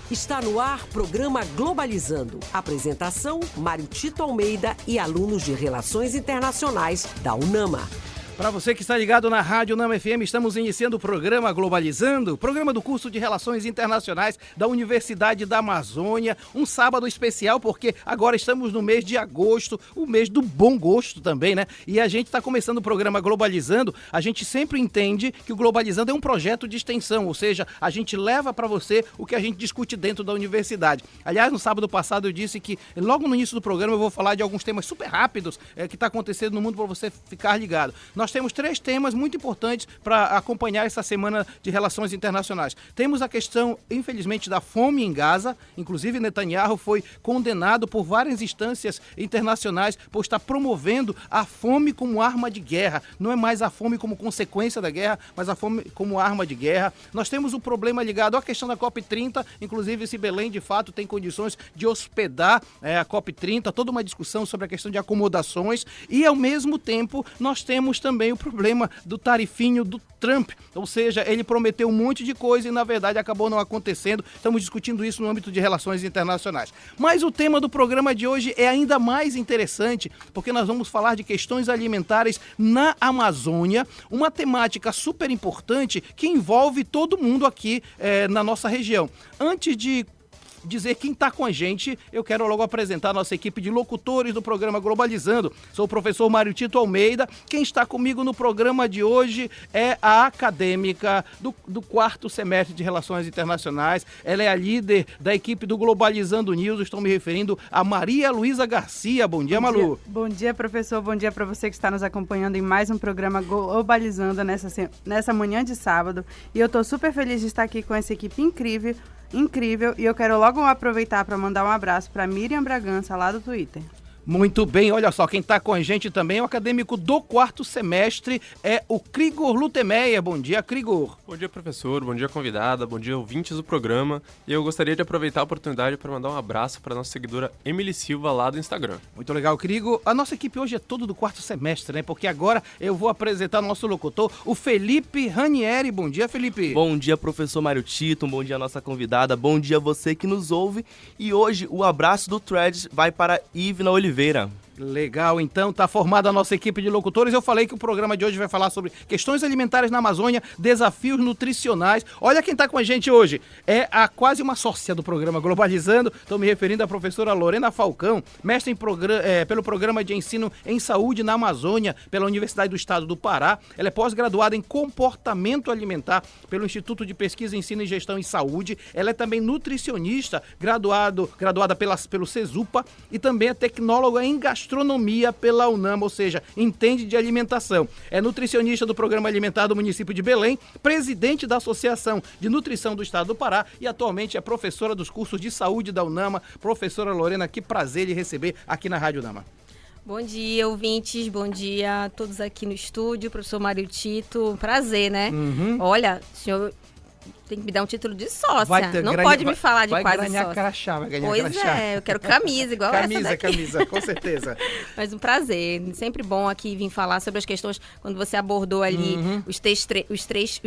Está no ar programa Globalizando. Apresentação, Mário Tito Almeida e alunos de Relações Internacionais da UNAMA. Para você que está ligado na Rádio UNAMA FM, estamos iniciando o programa Globalizando, programa do curso de Relações Internacionais da Universidade da Amazônia. Um sábado especial porque agora estamos no mês de agosto, o mês do bom gosto também, né? E a gente está começando o programa Globalizando. A gente sempre entende que o Globalizando é um projeto de extensão, ou seja, a gente leva para você o que a gente discute dentro da universidade. Aliás, no sábado passado eu disse que logo no início do programa eu vou falar de alguns temas super rápidos que está acontecendo no mundo para você ficar ligado. Nós temos 3 temas muito importantes para acompanhar essa semana de relações internacionais. Temos a questão, infelizmente, da fome em Gaza. Inclusive, Netanyahu foi condenado por várias instâncias internacionais por estar promovendo a fome como arma de guerra. Não é mais a fome como consequência da guerra, mas a fome como arma de guerra. Nós temos um problema ligado à questão da COP30, inclusive se Belém, de fato, tem condições de hospedar a COP30, toda uma discussão sobre a questão de acomodações. E, ao mesmo tempo, nós temos também o problema do tarifinho do Trump, ou seja, ele prometeu um monte de coisa e na verdade acabou não acontecendo. Estamos discutindo isso no âmbito de relações internacionais. Mas o tema do programa de hoje é ainda mais interessante, porque nós vamos falar de questões alimentares na Amazônia, uma temática super importante que envolve todo mundo aqui na nossa região. Antes de dizer quem está com a gente, eu quero logo apresentar a nossa equipe de locutores do programa Globalizando. Sou o professor Mário Tito Almeida. Quem está comigo no programa de hoje é a acadêmica do 4º semestre de Relações Internacionais. Ela é a líder da equipe do Globalizando News. Estou me referindo a Maria Luísa Garcia. Bom dia, Malu. Bom dia, professor. Bom dia para você que está nos acompanhando em mais um programa Globalizando nessa manhã de sábado. E eu estou super feliz de estar aqui com essa equipe incrível, e eu quero logo aproveitar para mandar um abraço para Miriam Bragança, lá do Twitter. Muito bem, olha só, quem está com a gente também é o acadêmico do 4º semestre, é o Krigor Lutemeyer. Bom dia, Krigor. Bom dia, professor, bom dia, convidada, bom dia, ouvintes do programa. E eu gostaria de aproveitar a oportunidade para mandar um abraço para a nossa seguidora Emily Silva, lá do Instagram. Muito legal, Krigor. A nossa equipe hoje é todo do 4º semestre, né? Porque agora eu vou apresentar o nosso locutor, o Felipe Ranieri. Bom dia, Felipe. Bom dia, professor Mário Tito, bom dia, nossa convidada, bom dia você que nos ouve. E hoje o abraço do Threads vai para Ivna Oliveira. Legal, então tá formada a nossa equipe de locutores. Eu falei que o programa de hoje vai falar sobre questões alimentares na Amazônia, desafios nutricionais. Olha quem tá com a gente hoje, é quase uma sócia do programa Globalizando. Estou me referindo à professora Lorena Falcão, mestre pelo programa de ensino em saúde na Amazônia pela Universidade do Estado do Pará. Ela é pós-graduada em comportamento alimentar pelo Instituto de Pesquisa, Ensino e Gestão em Saúde. Ela é também nutricionista, graduada pelo CESUPA, e também é tecnóloga em gastronomia pela UNAMA, ou seja, entende de alimentação. É nutricionista do Programa Alimentar do município de Belém, presidente da Associação de Nutrição do Estado do Pará e atualmente é professora dos cursos de saúde da UNAMA. Professora Lorena, que prazer lhe receber aqui na Rádio UNAMA. Bom dia, ouvintes, bom dia a todos aqui no estúdio, professor Mário Tito, prazer, né? Olha, senhor tem que me dar um título de sócia, não pode me falar de quase sócia. Vai ganhar crachá. Pois é, eu quero camisa igual essa daqui. Camisa, com certeza. Mas um prazer, sempre bom aqui vir falar sobre as questões, quando você abordou ali os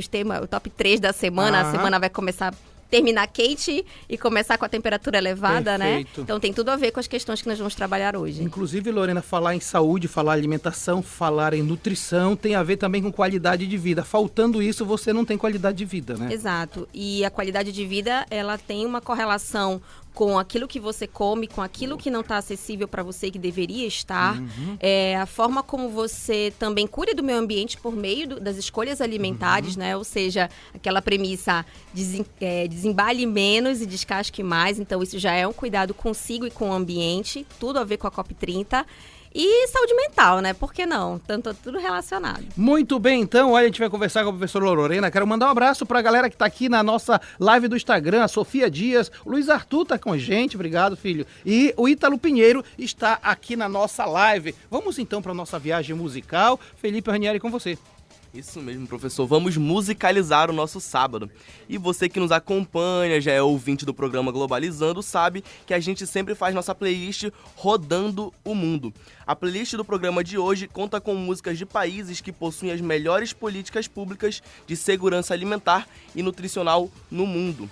temas, o top 3 da semana, a semana vai começar terminar quente e começar com a temperatura elevada, perfeito, né? Então tem tudo a ver com as questões que nós vamos trabalhar hoje. Inclusive, Lorena, falar em saúde, falar em alimentação, falar em nutrição, tem a ver também com qualidade de vida. Faltando isso, você não tem qualidade de vida, né? Exato. E a qualidade de vida, ela tem uma correlação com aquilo que você come, com aquilo que não está acessível para você, que deveria estar. A forma como você também cuida do meio ambiente por meio das escolhas alimentares, né? Ou seja, aquela premissa, desembale menos e descasque mais. Então, isso já é um cuidado consigo e com o ambiente. Tudo a ver com a COP30. E saúde mental, né? Por que não? Tudo relacionado. Muito bem, então, olha, a gente vai conversar com a professora Lorena. Quero mandar um abraço para a galera que está aqui na nossa live do Instagram, a Sofia Dias, o Luiz Arthur está com a gente, obrigado, filho. E o Ítalo Pinheiro está aqui na nossa live. Vamos então para a nossa viagem musical. Felipe Ranieri, com você. Isso mesmo, professor. Vamos musicalizar o nosso sábado. E você que nos acompanha, já é ouvinte do programa Globalizando, sabe que a gente sempre faz nossa playlist Rodando o Mundo. A playlist do programa de hoje conta com músicas de países que possuem as melhores políticas públicas de segurança alimentar e nutricional no mundo.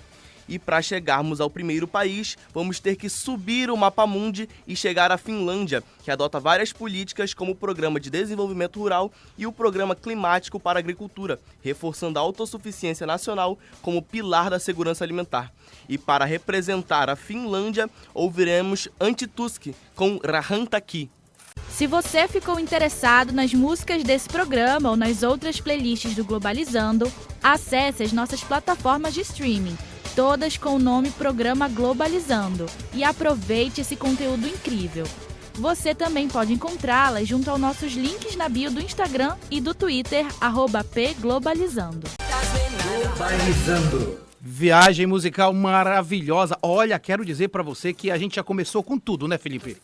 E para chegarmos ao primeiro país, vamos ter que subir o mapamundi e chegar à Finlândia, que adota várias políticas como o Programa de Desenvolvimento Rural e o Programa Climático para a Agricultura, reforçando a autossuficiência nacional como pilar da segurança alimentar. E para representar a Finlândia, ouviremos Antti-Tuski com Rahantaki. Se você ficou interessado nas músicas desse programa ou nas outras playlists do Globalizando, acesse as nossas plataformas de streaming, todas com o nome Programa Globalizando, e aproveite esse conteúdo incrível. Você também pode encontrá-las junto aos nossos links na bio do Instagram e do Twitter, @pglobalizando. Viagem musical maravilhosa. Olha, quero dizer pra você que a gente já começou com tudo, né, Felipe?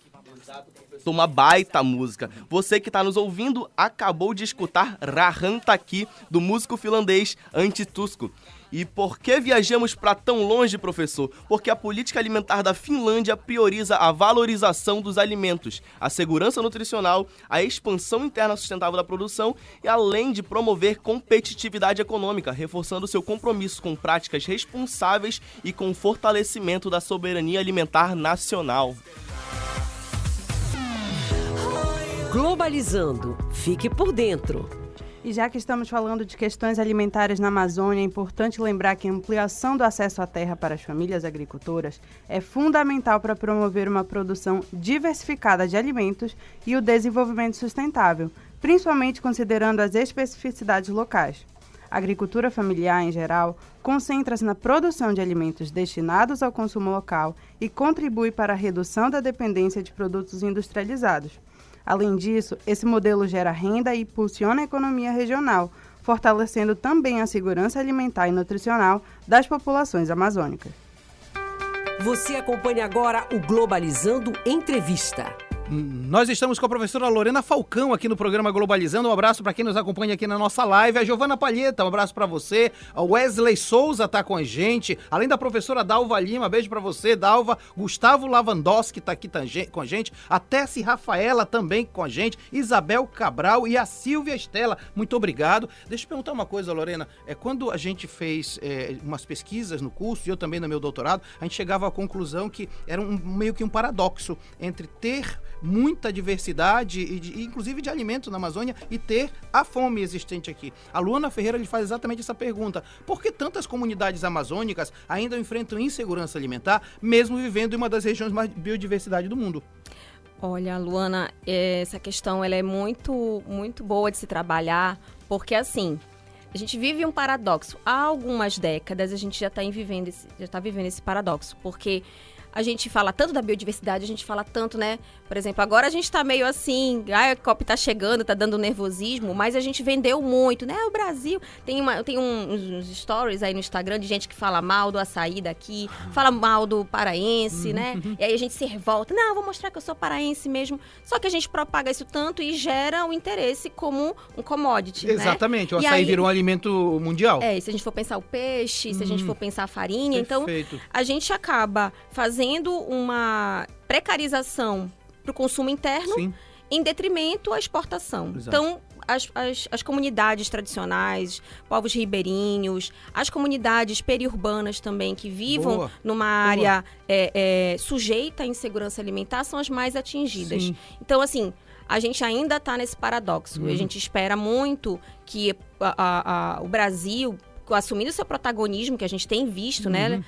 Uma baita música. Você que está nos ouvindo acabou de escutar Rahantaki, do músico finlandês Antti-Tuski. E por que viajamos para tão longe, professor? Porque a política alimentar da Finlândia prioriza a valorização dos alimentos, a segurança nutricional, a expansão interna sustentável da produção e além de promover competitividade econômica, reforçando seu compromisso com práticas responsáveis e com o fortalecimento da soberania alimentar nacional. Globalizando. Fique por dentro. E já que estamos falando de questões alimentares na Amazônia, é importante lembrar que a ampliação do acesso à terra para as famílias agricultoras é fundamental para promover uma produção diversificada de alimentos e o desenvolvimento sustentável, principalmente considerando as especificidades locais. A agricultura familiar, em geral, concentra-se na produção de alimentos destinados ao consumo local e contribui para a redução da dependência de produtos industrializados. Além disso, esse modelo gera renda e impulsiona a economia regional, fortalecendo também a segurança alimentar e nutricional das populações amazônicas. Você acompanha agora o Globalizando Entrevista. Nós estamos com a professora Lorena Falcão aqui no programa Globalizando. Um abraço para quem nos acompanha aqui na nossa live. A Giovana Palheta, um abraço para você. A Wesley Souza tá com a gente. Além da professora Dalva Lima, beijo para você, Dalva. Gustavo Lavandowski tá aqui com a gente. A Tessi Rafaela também com a gente. Isabel Cabral e a Silvia Estela. Muito obrigado. Deixa eu perguntar uma coisa, Lorena. Quando a gente fez umas pesquisas no curso, e eu também no meu doutorado, a gente chegava à conclusão que era meio que um paradoxo entre ter muita diversidade, inclusive de alimentos na Amazônia, e ter a fome existente aqui. A Luana Ferreira lhe faz exatamente essa pergunta. Por que tantas comunidades amazônicas ainda enfrentam insegurança alimentar, mesmo vivendo em uma das regiões mais biodiversidade do mundo? Olha, Luana, essa questão ela é muito, muito boa de se trabalhar, porque assim, a gente vive um paradoxo. Há algumas décadas a gente já está vivendo esse paradoxo, porque a gente fala tanto da biodiversidade, a gente fala tanto, né? Por exemplo, agora a gente tá meio assim, a COP tá chegando, tá dando nervosismo, mas a gente vendeu muito, né? O Brasil tem uns stories aí no Instagram de gente que fala mal do açaí daqui, fala mal do paraense, né? E aí a gente se revolta, não, vou mostrar que eu sou paraense mesmo. Só que a gente propaga isso tanto e gera o interesse como um commodity, Exatamente, né? O açaí virou um alimento mundial. E se a gente for pensar o peixe, se a gente for pensar a farinha, Perfeito. Então a gente acaba fazendo uma precarização para o consumo interno, Sim. em detrimento à exportação. Exato. Então, as comunidades tradicionais, povos ribeirinhos, as comunidades periurbanas também que vivam numa área sujeita à insegurança alimentar são as mais atingidas. Sim. Então, assim, a gente ainda está nesse paradoxo. A gente espera muito que o Brasil, assumindo seu protagonismo, que a gente tem visto, né,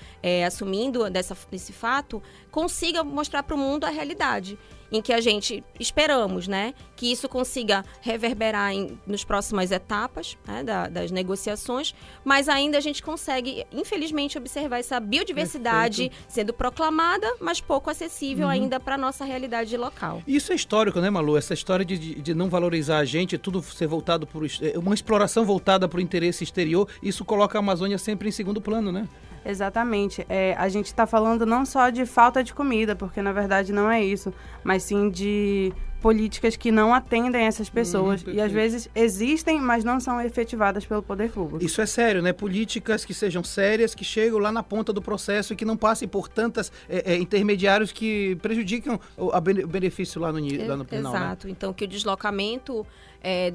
assumindo desse fato, consiga mostrar para o mundo a realidade, em que a gente esperamos, né, que isso consiga reverberar nas próximas etapas, né, das negociações, mas ainda a gente consegue, infelizmente, observar essa biodiversidade sendo proclamada, mas pouco acessível ainda para a nossa realidade local. Isso é histórico, né, Malu? Essa história de não valorizar a gente, tudo ser voltado por uma exploração voltada para o interesse exterior, isso coloca a Amazônia sempre em segundo plano, né? Exatamente. A gente está falando não só de falta de comida, porque na verdade não é isso, mas sim de políticas que não atendem essas pessoas. E às perfeito. vezes existem, mas não são efetivadas pelo poder público. Isso é sério, né? Políticas que sejam sérias, que chegam lá na ponta do processo e que não passem por tantas intermediários que prejudicam o benefício lá no final. Exato. Né? Então, que o deslocamento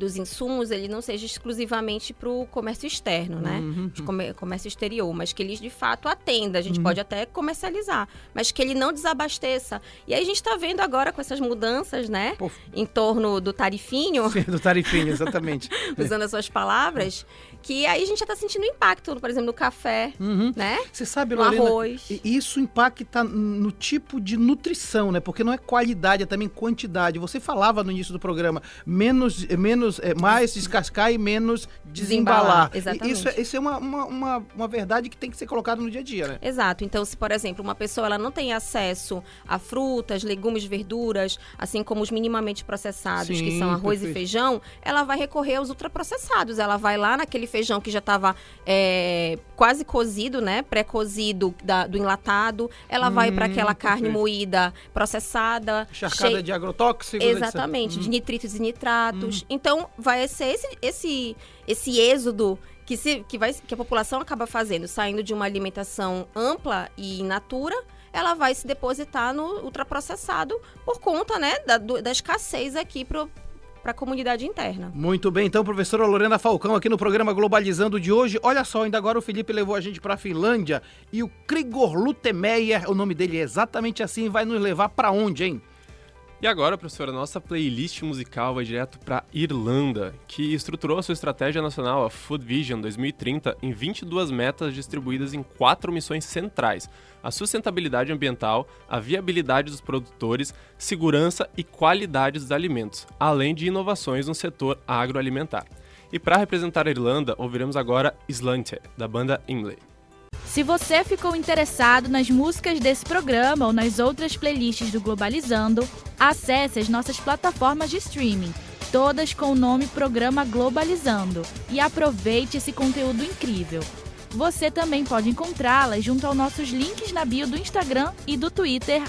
dos insumos ele não seja exclusivamente para o comércio externo, né? De comércio exterior, mas que ele de fato atenda. A gente pode até comercializar, mas que ele não desabasteça. E aí a gente está vendo agora com essas mudanças, né? Em torno do tarifinho. Sim, do tarifinho, exatamente. Usando as suas palavras, que aí a gente já está sentindo impacto, por exemplo, no café, né? Você sabe, No Lorena, arroz. isso impacta no tipo de nutrição, né? Porque não é qualidade, é também quantidade. Você falava no início do programa, mais descascar e menos desembalar. Exatamente. Isso é uma verdade que tem que ser colocada no dia a dia, né? Exato. Então, se, por exemplo, uma pessoa ela não tem acesso a frutas, legumes, verduras, assim como os minimamente processados, Sim, que são arroz perfeito. e feijão, ela vai recorrer aos ultraprocessados. Ela vai lá naquele feijão que já estava quase cozido, né? Pré-cozido do enlatado. Ela vai para aquela carne moída processada. Encharcada de agrotóxicos. Exatamente, de nitritos e nitratos. Então, vai ser esse êxodo que a população acaba fazendo, saindo de uma alimentação ampla e in natura, ela vai se depositar no ultraprocessado por conta, né, da escassez aqui para a comunidade interna. Muito bem, então, professora Lorena Falcão, aqui no programa Globalizando de hoje. Olha só, ainda agora o Felipe levou a gente para a Finlândia e o Krigor Lutemeyer, o nome dele é exatamente assim, vai nos levar para onde, hein? E agora, professora, nossa playlist musical vai direto para Irlanda, que estruturou a sua estratégia nacional, a Food Vision 2030, em 22 metas distribuídas em 4 missões centrais: a sustentabilidade ambiental, a viabilidade dos produtores, segurança e qualidade dos alimentos, além de inovações no setor agroalimentar. E para representar a Irlanda, ouviremos agora Slante, da banda Imlay. Se você ficou interessado nas músicas desse programa ou nas outras playlists do Globalizando, acesse as nossas plataformas de streaming, todas com o nome Programa Globalizando, e aproveite esse conteúdo incrível. Você também pode encontrá-las junto aos nossos links na bio do Instagram e do Twitter,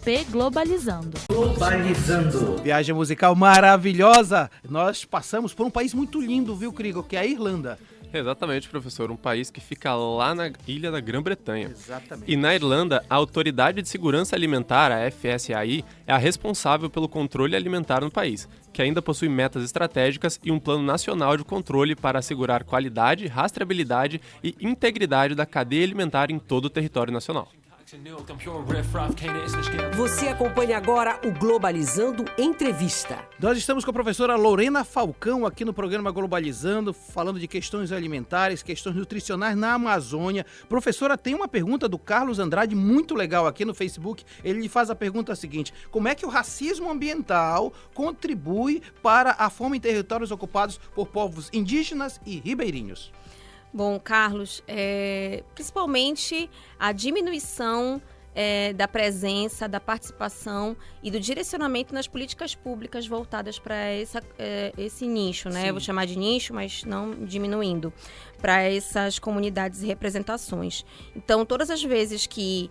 @pglobalizando. Globalizando. Viagem musical maravilhosa. Nós passamos por um país muito lindo, viu, Krigor, que é a Irlanda. Exatamente, professor, um país que fica lá na ilha da Grã-Bretanha. Exatamente. E na Irlanda, a Autoridade de Segurança Alimentar, a FSAI, é a responsável pelo controle alimentar no país, que ainda possui metas estratégicas e um plano nacional de controle para assegurar qualidade, rastreabilidade e integridade da cadeia alimentar em todo o território nacional. Você acompanha agora o Globalizando Entrevista. Nós estamos com a professora Lorena Falcão aqui no programa Globalizando, falando de questões alimentares, questões nutricionais na Amazônia. Professora, tem uma pergunta do Carlos Andrade muito legal aqui no Facebook. Ele faz a pergunta seguinte: como é que o racismo ambiental contribui para a fome em territórios ocupados por povos indígenas e ribeirinhos? Bom, Carlos, principalmente a diminuição da presença, da participação e do direcionamento nas políticas públicas voltadas para esse nicho, né? Sim. Eu vou chamar de nicho, mas não diminuindo, para essas comunidades e representações. Então, todas as vezes que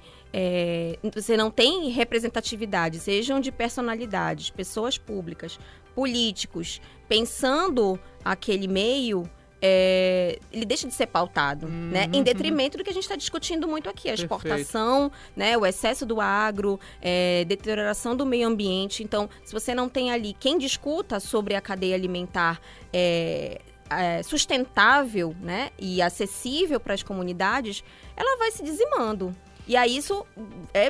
você não tem representatividade, sejam de personalidades, pessoas públicas, políticos, pensando aquele meio, ele deixa de ser pautado, né? Em detrimento do que a gente está discutindo muito aqui, a exportação, né? O excesso do agro, deterioração do meio ambiente. Então, se você não tem ali quem discuta sobre a cadeia alimentar sustentável, né? E acessível para as comunidades, ela vai se dizimando. E aí isso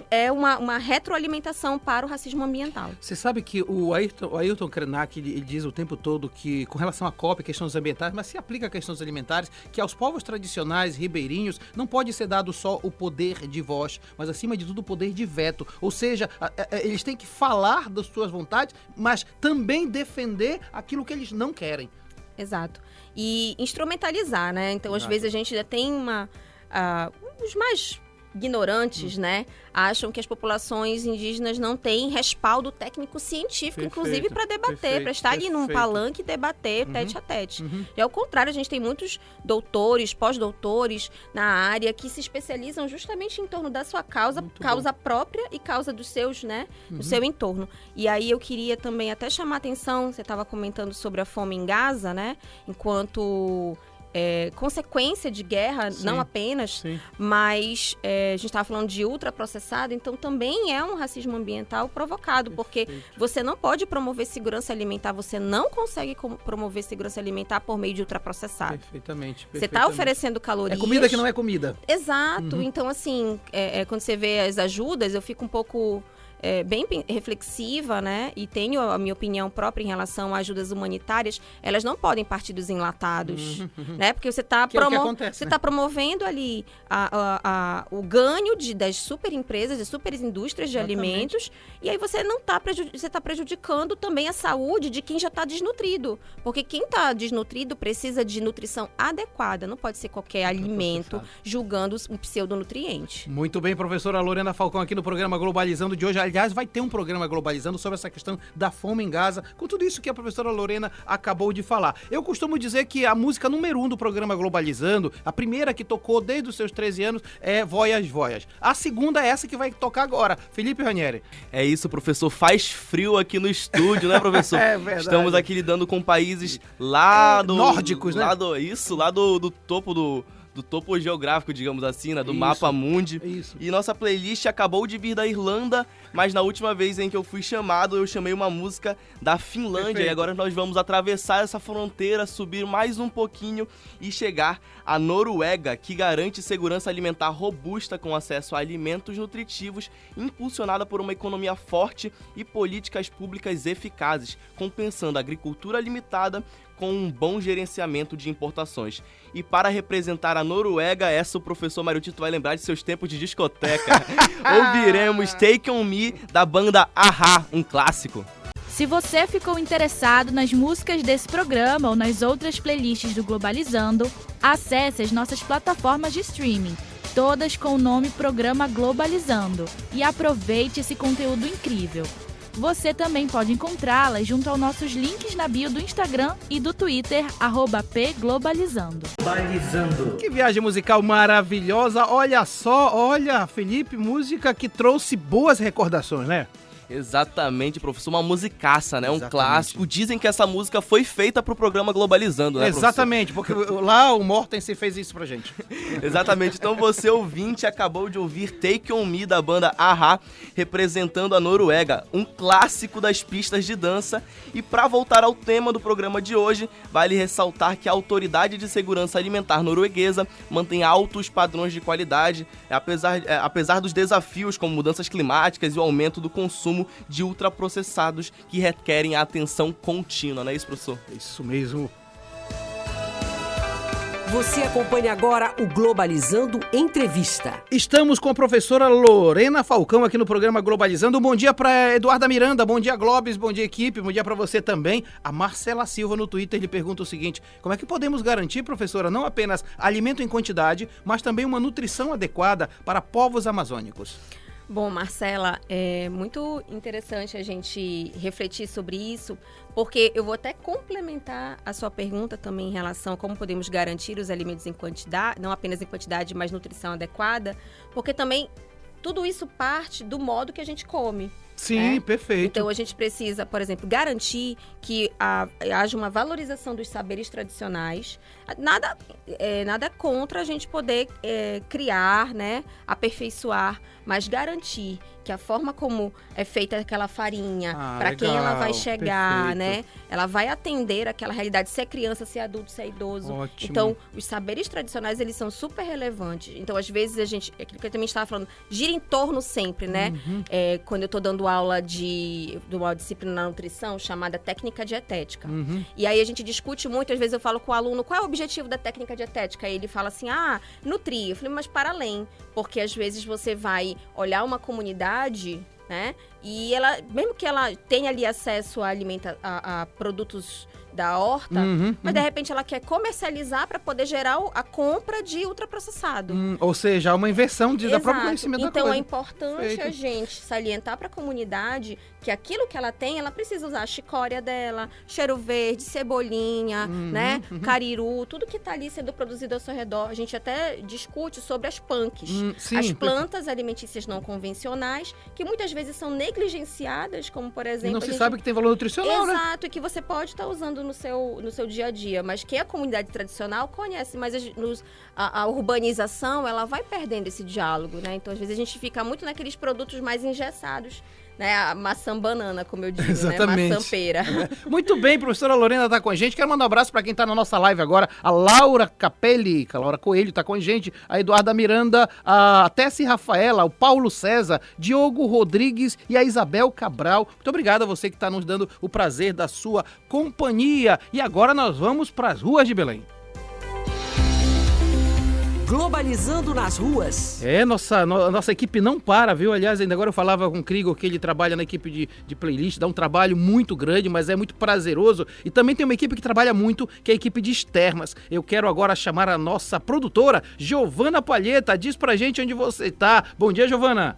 é uma retroalimentação para o racismo ambiental. Você sabe que o Ayrton Krenak, ele diz o tempo todo que, com relação à COP, questões ambientais, mas se aplica a questões alimentares, que aos povos tradicionais ribeirinhos não pode ser dado só o poder de voz, mas acima de tudo o poder de veto. Ou seja, eles têm que falar das suas vontades, mas também defender aquilo que eles não querem. Exato. E instrumentalizar, né? Então, às vezes, a gente já tem os mais ignorantes, né, acham que as populações indígenas não têm respaldo técnico-científico, inclusive, para debater, para estar ali num palanque e debater tete a tete. E ao contrário, a gente tem muitos doutores, pós-doutores na área que se especializam justamente em torno da sua causa própria e causa dos seus, né, do seu entorno. E aí eu queria também até chamar a atenção, você estava comentando sobre a fome em Gaza, né, enquanto... consequência de guerra, não apenas, mas a gente estava falando de ultraprocessado, então também é um racismo ambiental provocado, porque você não pode promover segurança alimentar, você não consegue promover segurança alimentar por meio de ultraprocessado. Perfeitamente. Você está oferecendo calorias... É comida que não é comida. Exato, então assim, quando você vê as ajudas, eu fico um pouco... bem reflexiva, né? E tenho a minha opinião própria em relação a ajudas humanitárias, elas não podem partir dos enlatados, né? Porque você está promovendo ali o ganho das super empresas, das super indústrias de alimentos, e aí você não está prejudicando também a saúde de quem já está desnutrido. Porque quem está desnutrido precisa de nutrição adequada, não pode ser qualquer alimento julgando um pseudonutriente. Muito bem, professora Lorena Falcão aqui no programa Globalizando de hoje. Aliás, vai ter um programa Globalizando sobre essa questão da fome em Gaza, com tudo isso que a professora Lorena acabou de falar. Eu costumo dizer que a música número 1 do programa Globalizando, a primeira que tocou desde os seus 13 anos, é Voyage, Voyage. A segunda é essa que vai tocar agora. Felipe Ranieri. É isso, professor. Faz frio aqui no estúdio, né, professor? É verdade. Estamos aqui lidando com países lá do... nórdicos, né? Lá do topo do topo geográfico, digamos assim, né? Do mapa mundi. Isso. E nossa playlist acabou de vir da Irlanda, mas na última vez em que eu fui chamado, eu chamei uma música da Finlândia. Perfeito. E agora nós vamos atravessar essa fronteira, subir mais um pouquinho e chegar à Noruega, que garante segurança alimentar robusta com acesso a alimentos nutritivos, impulsionada por uma economia forte e políticas públicas eficazes, compensando a agricultura limitada com um bom gerenciamento de importações. E para representar a Noruega, o professor Mário Tito vai lembrar de seus tempos de discoteca. Ouviremos Take On Me, da banda A-ha, um clássico. Se você ficou interessado nas músicas desse programa ou nas outras playlists do Globalizando, acesse as nossas plataformas de streaming, todas com o nome Programa Globalizando, e aproveite esse conteúdo incrível. Você também pode encontrá-las junto aos nossos links na bio do Instagram e do Twitter, @pglobalizando. Que viagem musical maravilhosa. Olha só, Felipe, música que trouxe boas recordações, né? Exatamente, professor, uma musicaça, né? Exatamente. Um clássico. Dizem que essa música foi feita pro programa Globalizando, né, Exatamente, porque lá o Mortensen fez isso pra gente. Exatamente, então você ouvinte acabou de ouvir Take On Me da banda A-ha, representando a Noruega, um clássico das pistas de dança. E para voltar ao tema do programa de hoje, vale ressaltar que a Autoridade de Segurança Alimentar norueguesa mantém altos padrões de qualidade, apesar dos desafios como mudanças climáticas e o aumento do consumo de ultraprocessados que requerem a atenção contínua, não é isso, professor? É isso mesmo. Você acompanha agora o Globalizando Entrevista. Estamos com a professora Lorena Falcão aqui no programa Globalizando. Bom dia para Eduarda Miranda, bom dia Globes, bom dia equipe, bom dia para você também. A Marcela Silva no Twitter lhe pergunta o seguinte: como é que podemos garantir, professora, não apenas alimento em quantidade, mas também uma nutrição adequada para povos amazônicos? Bom, Marcela, é muito interessante a gente refletir sobre isso, porque eu vou até complementar a sua pergunta também em relação a como podemos garantir os alimentos em quantidade, não apenas em quantidade, mas nutrição adequada, porque também tudo isso parte do modo que a gente come. Sim, perfeito. Então, a gente precisa, por exemplo, garantir que haja uma valorização dos saberes tradicionais. Nada contra a gente poder criar, né, aperfeiçoar, mas garantir que a forma como é feita aquela farinha, para quem ela vai chegar, né, ela vai atender aquela realidade, se é criança, se é adulto, se é idoso. Ótimo. Então, os saberes tradicionais, eles são super relevantes. Então, às vezes, aquilo que eu também estava falando, gira em torno sempre, né? Quando eu estou dando aula de uma disciplina na nutrição chamada técnica dietética. E aí a gente discute muito, às vezes eu falo com o aluno, qual é o objetivo da técnica dietética? Aí ele fala assim, nutrir. Eu falei, mas para além, porque às vezes você vai olhar uma comunidade, né, E ela, mesmo que ela tenha ali acesso a produtos da horta, mas de repente ela quer comercializar para poder gerar a compra de ultraprocessado. Ou seja, uma inversão da própria conhecimento da coisa. Então é importante a gente salientar para a comunidade que aquilo que ela tem, ela precisa usar a chicória dela, cheiro verde, cebolinha, né, cariru, tudo que está ali sendo produzido ao seu redor. A gente até discute sobre as punks, as plantas alimentícias não convencionais, que muitas vezes são negligenciadas, como por exemplo... E não se sabe que tem valor nutricional, né? Exato, e que você pode estar usando no seu dia a dia, mas que a comunidade tradicional conhece, mas a urbanização, ela vai perdendo esse diálogo, né? Então, às vezes, a gente fica muito naqueles produtos mais engessados, né? A maçã banana, como eu digo, exatamente, né? Maçã pera. Muito bem, professora Lorena está com a gente. Quero mandar um abraço para quem está na nossa live agora. A Laura Capelli, a Laura Coelho está com a gente. A Eduarda Miranda, a Tessi Rafaela, o Paulo César, Diogo Rodrigues e a Isabel Cabral. Muito obrigado a você que está nos dando o prazer da sua companhia. E agora nós vamos para as ruas de Belém. Globalizando nas ruas. Nossa equipe não para, viu? Aliás, ainda agora eu falava com o Krigor que ele trabalha na equipe de playlist, dá um trabalho muito grande, mas é muito prazeroso. E também tem uma equipe que trabalha muito, que é a equipe de externas. Eu quero agora chamar a nossa produtora, Giovana Palheta. Diz pra gente onde você tá. Bom dia, Giovana.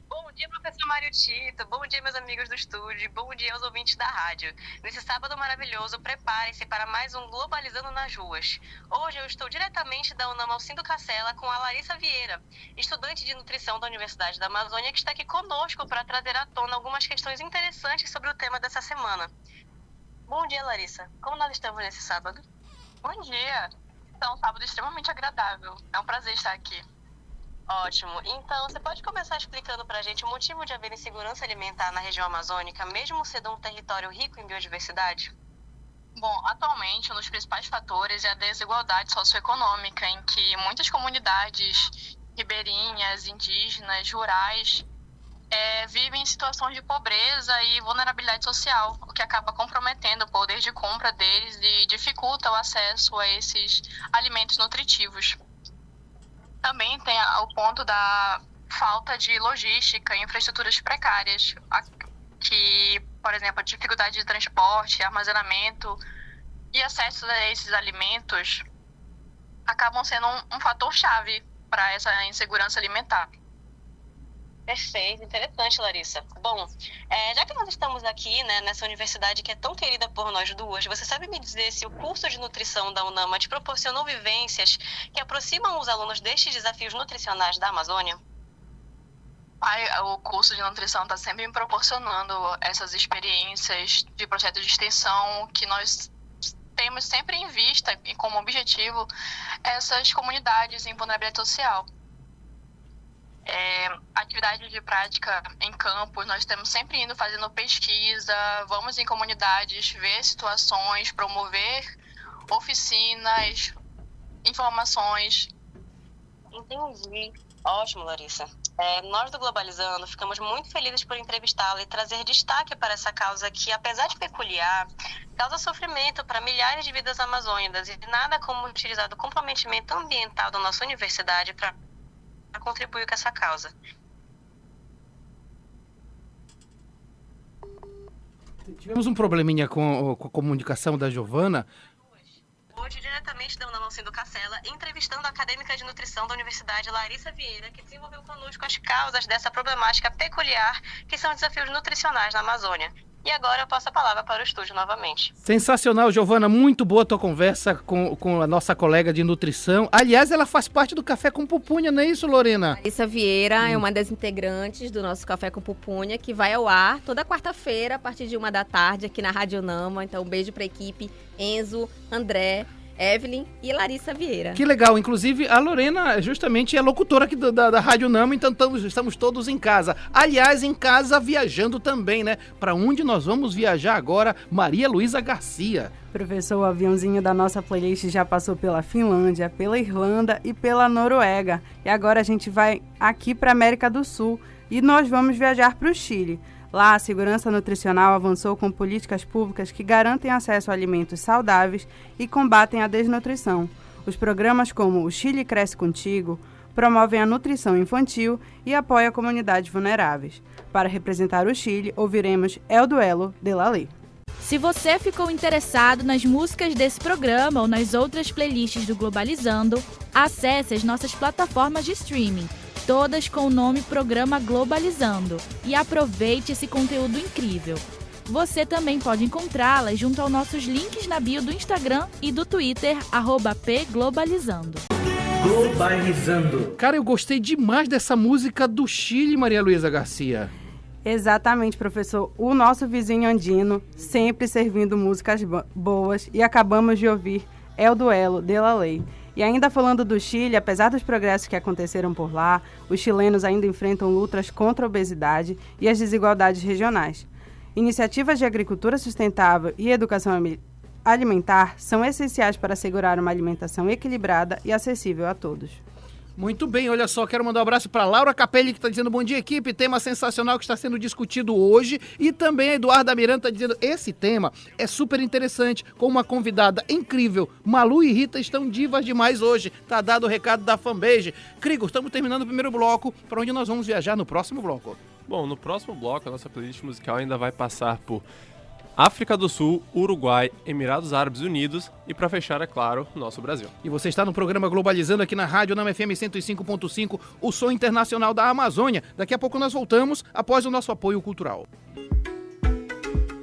Bom dia, professor Mário Tito. Bom dia, meus amigos do estúdio. Bom dia aos ouvintes da rádio. Nesse sábado maravilhoso, preparem-se para mais um Globalizando nas Ruas. Hoje eu estou diretamente da UNAM Alcindo Cacela com a Larissa Vieira, estudante de nutrição da Universidade da Amazônia, que está aqui conosco para trazer à tona algumas questões interessantes sobre o tema dessa semana. Bom dia, Larissa. Como nós estamos nesse sábado? Bom dia. Então, um sábado extremamente agradável. É um prazer estar aqui. Ótimo. Então, você pode começar explicando para a gente o motivo de haver insegurança alimentar na região amazônica, mesmo sendo um território rico em biodiversidade? Bom, atualmente, um dos principais fatores é a desigualdade socioeconômica, em que muitas comunidades ribeirinhas, indígenas, rurais, vivem em situações de pobreza e vulnerabilidade social, o que acaba comprometendo o poder de compra deles e dificulta o acesso a esses alimentos nutritivos. Também tem o ponto da falta de logística e infraestruturas precárias, que, por exemplo, a dificuldade de transporte, armazenamento e acesso a esses alimentos acabam sendo um fator-chave para essa insegurança alimentar. Perfeito, interessante, Larissa. Bom, já que nós estamos aqui, né, nessa universidade que é tão querida por nós duas, você sabe me dizer se o curso de nutrição da UNAM te proporcionou vivências que aproximam os alunos destes desafios nutricionais da Amazônia? O curso de nutrição está sempre me proporcionando essas experiências de projetos de extensão que nós temos sempre em vista e como objetivo essas comunidades em vulnerabilidade social. Atividade de prática em campos, nós estamos sempre indo fazendo pesquisa, vamos em comunidades, ver situações, promover oficinas, informações. Entendi. Ótimo, Larissa. Nós do Globalizando ficamos muito felizes por entrevistá-la e trazer destaque para essa causa que, apesar de peculiar, causa sofrimento para milhares de vidas amazônicas e nada como utilizar o comprometimento ambiental da nossa universidade para contribuir com essa causa. Tivemos um probleminha com a comunicação da Giovana. Hoje, diretamente da UNAM Alcindo Cacela, entrevistando a acadêmica de nutrição da Universidade Larissa Vieira, que desenvolveu conosco as causas dessa problemática peculiar que são desafios nutricionais na Amazônia. E agora eu passo a palavra para o estúdio novamente. Sensacional, Giovana. Muito boa a tua conversa com a nossa colega de nutrição. Aliás, ela faz parte do Café com Pupunha, não é isso, Lorena? Larissa Vieira é uma das integrantes do nosso Café com Pupunha, que vai ao ar toda quarta-feira, a partir de 1h aqui na Rádio Nama. Então, um beijo para a equipe Enzo, André, Evelyn e Larissa Vieira. Que legal. Inclusive, a Lorena justamente é locutora aqui da Rádio Nama, então estamos todos em casa. Aliás, em casa viajando também, né? Para onde nós vamos viajar agora? Maria Luísa Garcia. Professor, o aviãozinho da nossa playlist já passou pela Finlândia, pela Irlanda e pela Noruega. E agora a gente vai aqui para a América do Sul e nós vamos viajar para o Chile. Lá, a segurança nutricional avançou com políticas públicas que garantem acesso a alimentos saudáveis e combatem a desnutrição. Os programas como O Chile Cresce Contigo, promovem a nutrição infantil e apoiam a comunidades vulneráveis. Para representar o Chile, ouviremos El Duelo de la Ley. Se você ficou interessado nas músicas desse programa ou nas outras playlists do Globalizando, acesse as nossas plataformas de streaming, todas com o nome Programa Globalizando, e aproveite esse conteúdo incrível. Você também pode encontrá-las junto aos nossos links na bio do Instagram e do Twitter, @pglobalizando. Globalizando. Cara, eu gostei demais dessa música do Chile, Maria Luísa Garcia. Exatamente, professor. O nosso vizinho andino, sempre servindo músicas boas, e acabamos de ouvir El Duelo de la Ley. E ainda falando do Chile, apesar dos progressos que aconteceram por lá, os chilenos ainda enfrentam lutas contra a obesidade e as desigualdades regionais. Iniciativas de agricultura sustentável e educação alimentar são essenciais para assegurar uma alimentação equilibrada e acessível a todos. Muito bem, olha só, quero mandar um abraço para Laura Capelli, que está dizendo bom dia, equipe, tema sensacional que está sendo discutido hoje, e também a Eduarda Miranda está dizendo, esse tema é super interessante, com uma convidada incrível, Malu e Rita estão divas demais hoje, tá dado o recado da fanbase. Crigo, estamos terminando o primeiro bloco, para onde nós vamos viajar no próximo bloco? Bom, no próximo bloco a nossa playlist musical ainda vai passar por África do Sul, Uruguai, Emirados Árabes Unidos e, para fechar, é claro, nosso Brasil. E você está no programa Globalizando aqui na Rádio Nama FM 105.5, o som internacional da Amazônia. Daqui a pouco nós voltamos após o nosso apoio cultural.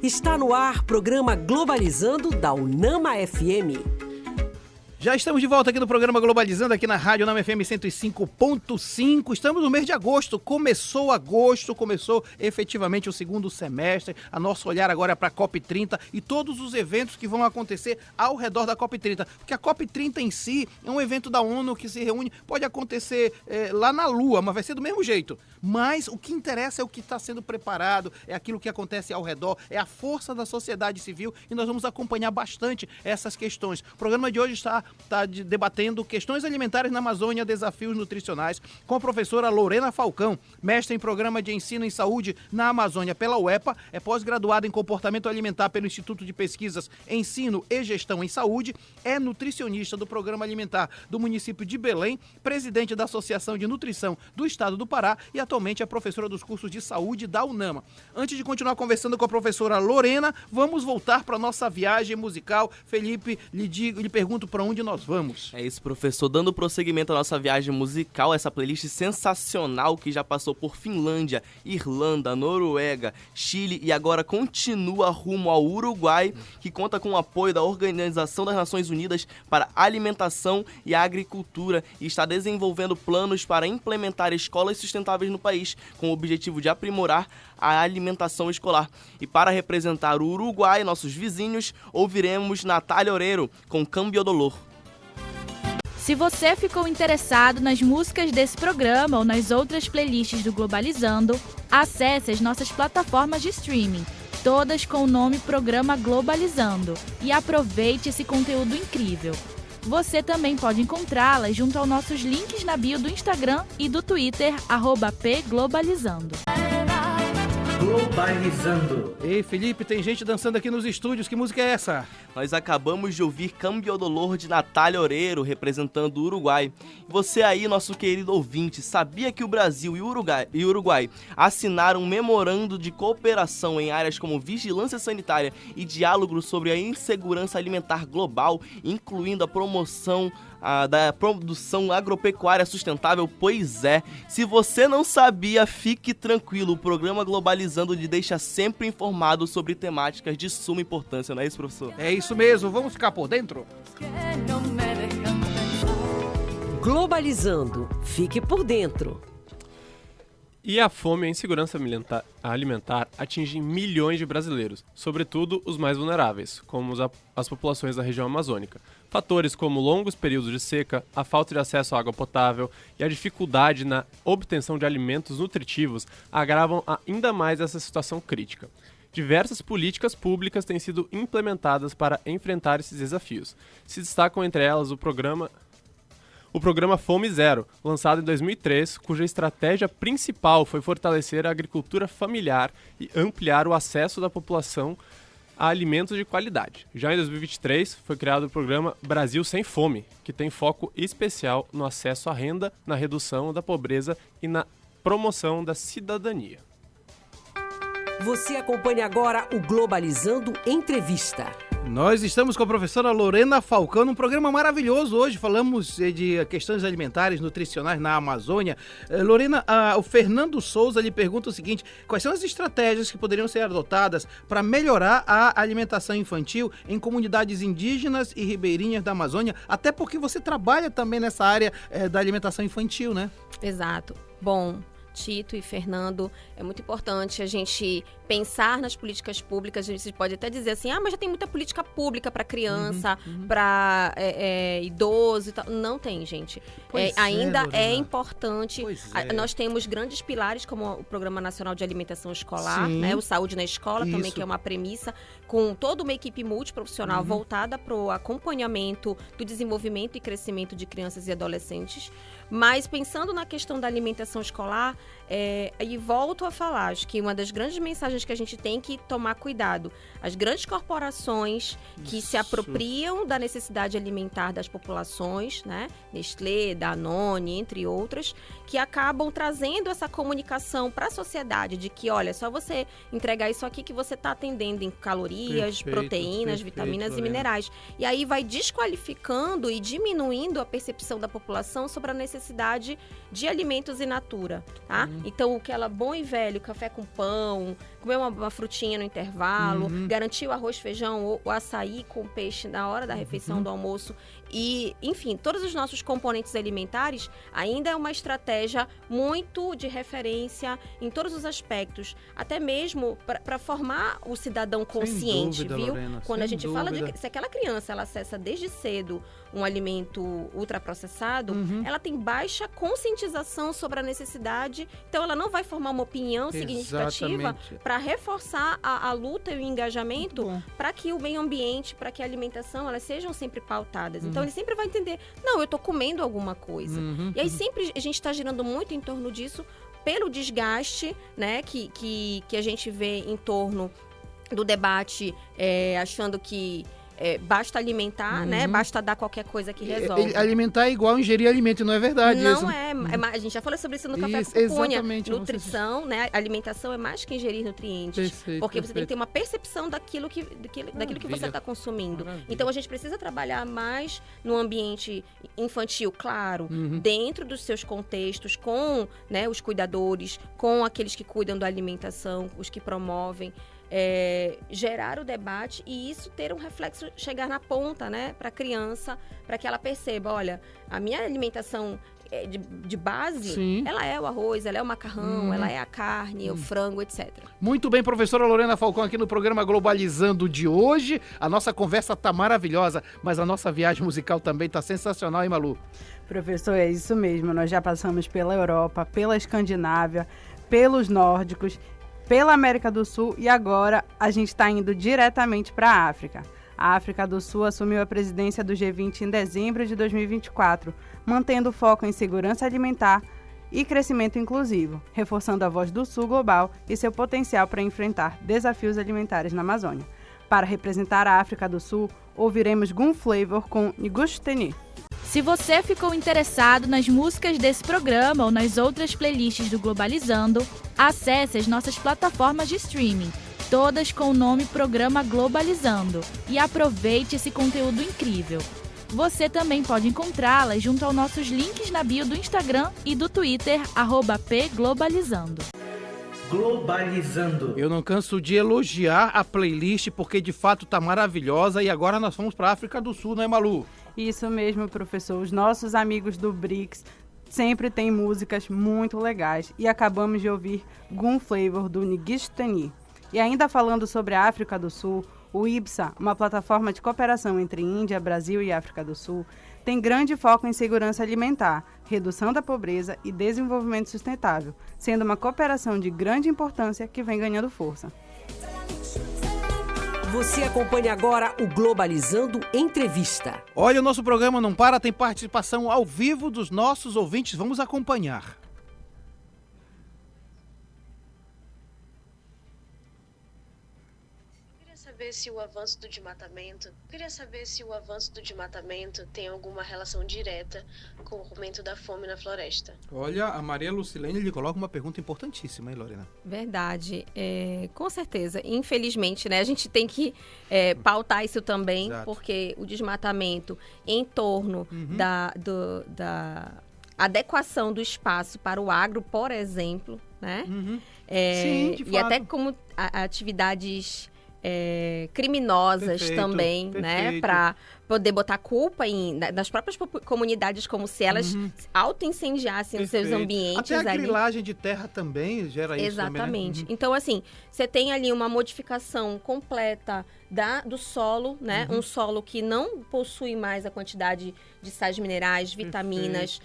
Está no ar programa Globalizando da Unama FM. Já estamos de volta aqui no programa Globalizando, aqui na Rádio Nama FM 105.5. Estamos no mês de agosto. Começou efetivamente o segundo semestre. A nosso olhar agora é para a COP30 e todos os eventos que vão acontecer ao redor da COP30. Porque a COP30 em si é um evento da ONU que se reúne, pode acontecer lá na Lua, mas vai ser do mesmo jeito. Mas o que interessa é o que está sendo preparado, é aquilo que acontece ao redor, é a força da sociedade civil e nós vamos acompanhar bastante essas questões. O programa de hoje está debatendo questões alimentares na Amazônia, desafios nutricionais, com a professora Lorena Falcão, mestre em programa de ensino em saúde na Amazônia pela UEPA, é pós-graduada em comportamento alimentar pelo Instituto de Pesquisas, Ensino e Gestão em Saúde, é nutricionista do programa alimentar do município de Belém, presidente da Associação de Nutrição do Estado do Pará e atualmente é professora dos cursos de saúde da UNAMA. Antes de continuar conversando com a professora Lorena, vamos voltar para a nossa viagem musical. Felipe, lhe pergunto para onde nós vamos. É isso, professor. Dando prosseguimento à nossa viagem musical, essa playlist sensacional que já passou por Finlândia, Irlanda, Noruega, Chile e agora continua rumo ao Uruguai, que conta com o apoio da Organização das Nações Unidas para a Alimentação e a Agricultura e está desenvolvendo planos para implementar escolas sustentáveis no país, com o objetivo de aprimorar a alimentação escolar. E para representar o Uruguai, nossos vizinhos, ouviremos Natália Oreiro com Cambio Dolor. Se você ficou interessado nas músicas desse programa ou nas outras playlists do Globalizando, acesse as nossas plataformas de streaming, todas com o nome Programa Globalizando, e aproveite esse conteúdo incrível. Você também pode encontrá-las junto aos nossos links na bio do Instagram e do Twitter, @pglobalizando. Globalizando. Ei, Felipe, tem gente dançando aqui nos estúdios. Que música é essa? Nós acabamos de ouvir Cambio Dolor de Natália Oreiro, representando o Uruguai. Você aí, nosso querido ouvinte, sabia que o Brasil e o Uruguai assinaram um memorando de cooperação em áreas como vigilância sanitária e diálogo sobre a insegurança alimentar global, incluindo a promoção da produção agropecuária sustentável? Pois é, se você não sabia, fique tranquilo, o programa Globalizando lhe deixa sempre informado sobre temáticas de suma importância, não é isso, professor? É isso mesmo, vamos ficar por dentro? Globalizando, fique por dentro. E a fome e a insegurança alimentar atingem milhões de brasileiros, sobretudo os mais vulneráveis, como as populações da região amazônica. Fatores como longos períodos de seca, a falta de acesso à água potável e a dificuldade na obtenção de alimentos nutritivos agravam ainda mais essa situação crítica. Diversas políticas públicas têm sido implementadas para enfrentar esses desafios. Se destacam entre elas o programa Fome Zero, lançado em 2003, cuja estratégia principal foi fortalecer a agricultura familiar e ampliar o acesso da população a alimentos de qualidade. Já em 2023, foi criado o programa Brasil Sem Fome, que tem foco especial no acesso à renda, na redução da pobreza e na promoção da cidadania. Você acompanha agora o Globalizando Entrevista. Nós estamos com a professora Lorena Falcão, num programa maravilhoso hoje. Falamos de questões alimentares, nutricionais na Amazônia. Lorena, o Fernando Souza lhe pergunta o seguinte: quais são as estratégias que poderiam ser adotadas para melhorar a alimentação infantil em comunidades indígenas e ribeirinhas da Amazônia? Até porque você trabalha também nessa área da alimentação infantil, né? Exato. Bom, Tito e Fernando, é muito importante a gente pensar nas políticas públicas. A gente pode até dizer assim, mas já tem muita política pública para criança, para idoso e tal. Não tem, gente. Ainda é importante. Nós temos grandes pilares, como o Programa Nacional de Alimentação Escolar, né? O Saúde na Escola também, que é uma premissa, com toda uma equipe multiprofissional voltada para o acompanhamento do desenvolvimento e crescimento de crianças e adolescentes. Mas pensando na questão da alimentação escolar, e volto a falar, acho que uma das grandes mensagens que a gente tem que tomar cuidado, as grandes corporações que se apropriam da necessidade alimentar das populações, né? Nestlé, Danone, entre outras, que acabam trazendo essa comunicação para a sociedade de que, olha, só você entregar isso aqui que você está atendendo em calorias, proteínas, vitaminas e minerais. E aí vai desqualificando e diminuindo a percepção da população sobre a necessidade de alimentos in natura, tá? Então, aquela bom e velho café com pão, comer uma frutinha no intervalo, garantir o arroz, feijão, o açaí com peixe na hora da refeição do almoço e, enfim, todos os nossos componentes alimentares ainda é uma estratégia muito de referência em todos os aspectos, até mesmo para formar o cidadão consciente, dúvida, viu? Lorena, Quando a gente fala dúvida. se aquela criança ela acessa desde cedo um alimento ultraprocessado, ela tem baixa conscientização sobre a necessidade, então ela não vai formar uma opinião significativa para reforçar a luta e o engajamento para que o meio ambiente, para que a alimentação, elas sejam sempre pautadas. Então ele sempre vai entender, não, eu estou comendo alguma coisa. E aí sempre a gente está girando muito em torno disso, pelo desgaste, né, que a gente vê em torno do debate, achando que basta alimentar, né? Basta dar qualquer coisa que resolve. Alimentar é igual ingerir alimento, não é verdade isso? Não a gente já falou sobre isso no Café com Cunha. Nutrição, né? Alimentação é mais que ingerir nutrientes. Porque você tem que ter uma percepção daquilo que você está consumindo. Então a gente precisa trabalhar mais no ambiente infantil, claro, dentro dos seus contextos, com, né, os cuidadores, com aqueles que cuidam da alimentação, os que promovem. Gerar o debate e isso ter um reflexo, chegar na ponta, né, para a criança, para que ela perceba, olha, a minha alimentação de base, ela é o arroz, ela é o macarrão, ela é a carne, o frango, etc. Muito bem, professora Lorena Falcão, aqui no programa Globalizando de hoje. A nossa conversa tá maravilhosa, mas a nossa viagem musical também tá sensacional, hein, Malu? Professor, é isso mesmo. Nós já passamos pela Europa, pela Escandinávia, pelos nórdicos, pela América do Sul e agora a gente está indo diretamente para a África. A África do Sul assumiu a presidência do G20 em dezembro de 2024, mantendo o foco em segurança alimentar e crescimento inclusivo, reforçando a voz do Sul global e seu potencial para enfrentar desafios alimentares na Amazônia. Para representar a África do Sul, ouviremos Gun Flavor com Ngusteni. Se você ficou interessado nas músicas desse programa ou nas outras playlists do Globalizando, acesse as nossas plataformas de streaming, todas com o nome Programa Globalizando, e aproveite esse conteúdo incrível. Você também pode encontrá-las junto aos nossos links na bio do Instagram e do Twitter, @pglobalizando. Eu não canso de elogiar a playlist porque de fato tá maravilhosa e agora nós vamos para a África do Sul, não é, Malu? Isso mesmo, professor. Os nossos amigos do BRICS sempre têm músicas muito legais e acabamos de ouvir Gun Flavor do Ngisteni. E ainda falando sobre a África do Sul, o IBSA, uma plataforma de cooperação entre Índia, Brasil e África do Sul, tem grande foco em segurança alimentar, redução da pobreza e desenvolvimento sustentável, sendo uma cooperação de grande importância que vem ganhando força. Você acompanha agora o Globalizando Entrevista. Olha, o nosso programa não para, tem participação ao vivo dos nossos ouvintes. Vamos acompanhar. Queria saber se o avanço do desmatamento tem alguma relação direta com o aumento da fome na floresta. Olha, a Maria Lucilene lhe coloca uma pergunta importantíssima, hein, Lorena? Verdade, com certeza. Infelizmente, né, a gente tem que pautar isso também, Exato. porque o desmatamento em torno da adequação do espaço para o agro, por exemplo, né? Sim, de e fato. até como atividades criminosas Perfeito, também, né? perfeito. Para poder botar culpa nas próprias comunidades, como se elas auto-incendiassem os seus Perfeito. ambientes. Até a ali. grilagem de terra também gera isso também, né? Exatamente. Então, assim, você tem ali uma modificação completa do solo, né? Um solo que não possui mais a quantidade de sais minerais, vitaminas,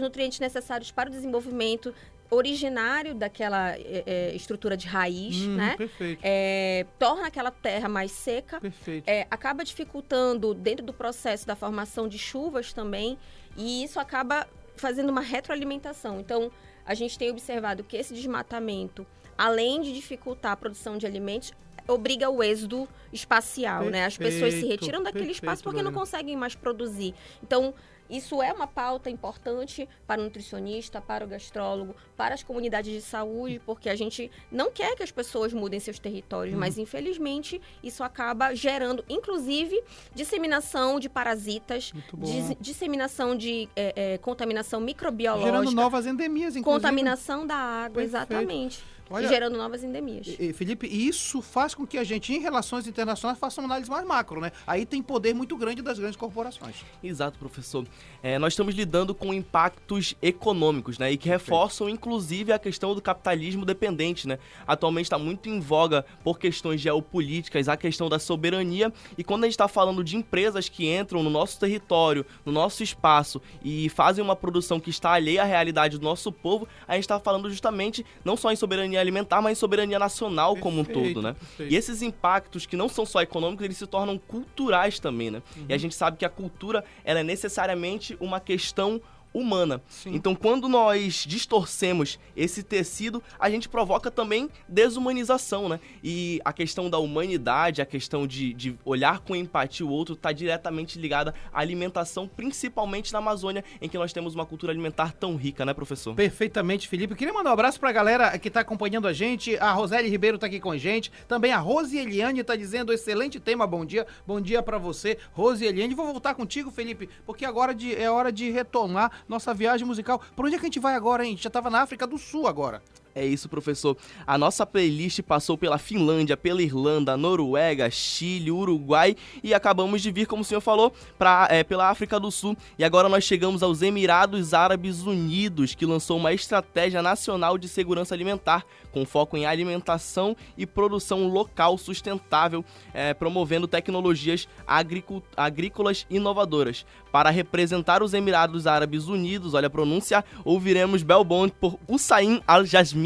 nutrientes necessários para o desenvolvimento originário daquela estrutura de raiz, né? Perfeito. Torna aquela terra mais seca. Perfeito. Acaba dificultando dentro do processo da formação de chuvas também, e isso acaba fazendo uma retroalimentação. Então, a gente tem observado que esse desmatamento, além de dificultar a produção de alimentos, obriga o êxodo espacial, né? As pessoas se retiram daquele espaço porque não conseguem mais produzir. Então, isso é uma pauta importante para o nutricionista, para o gastrólogo, para as comunidades de saúde, porque a gente não quer que as pessoas mudem seus territórios, mas infelizmente isso acaba gerando, inclusive, disseminação de parasitas, disseminação de contaminação microbiológica. Gerando novas endemias, inclusive. Contaminação da água, Perfeito. exatamente. Olha, gerando novas endemias. Felipe, isso faz com que a gente, em relações internacionais, faça uma análise mais macro, né? Aí tem poder muito grande das grandes corporações. Exato, professor. Nós estamos lidando com impactos econômicos, né? E que reforçam, inclusive, a questão do capitalismo dependente, né? Atualmente está muito em voga por questões geopolíticas, a questão da soberania. E quando a gente está falando de empresas que entram no nosso território, no nosso espaço e fazem uma produção que está alheia à realidade do nosso povo, a gente está falando justamente não só em soberania alimentar, mas em soberania nacional como um todo, né? Perfeito. E esses impactos que não são só econômicos, eles se tornam culturais também, né? E a gente sabe que a cultura, ela é necessariamente uma questão humana. Sim. Então, quando nós distorcemos esse tecido, a gente provoca também desumanização, né? E a questão da humanidade, a questão de olhar com empatia o outro, está diretamente ligada à alimentação, principalmente na Amazônia, em que nós temos uma cultura alimentar tão rica, né, professor? Perfeitamente, Felipe. Eu queria mandar um abraço pra galera que tá acompanhando a gente. A Roseli Ribeiro tá aqui com a gente. Também a Rose Eliane tá dizendo, excelente tema, bom dia. Bom dia pra você, Rose Eliane. Vou voltar contigo, Felipe, porque agora é hora de retomar nossa viagem musical. Por onde é que a gente vai agora, hein? A gente já tava na África do Sul agora. É isso, professor. A nossa playlist passou pela Finlândia, pela Irlanda, Noruega, Chile, Uruguai e acabamos de vir, como o senhor falou, pela África do Sul. E agora nós chegamos aos Emirados Árabes Unidos, que lançou uma estratégia nacional de segurança alimentar, com foco em alimentação e produção local sustentável, promovendo tecnologias agrícolas inovadoras. Para representar os Emirados Árabes Unidos, olha a pronúncia, ouviremos Bell Bond por Hussain Al-Jazmi.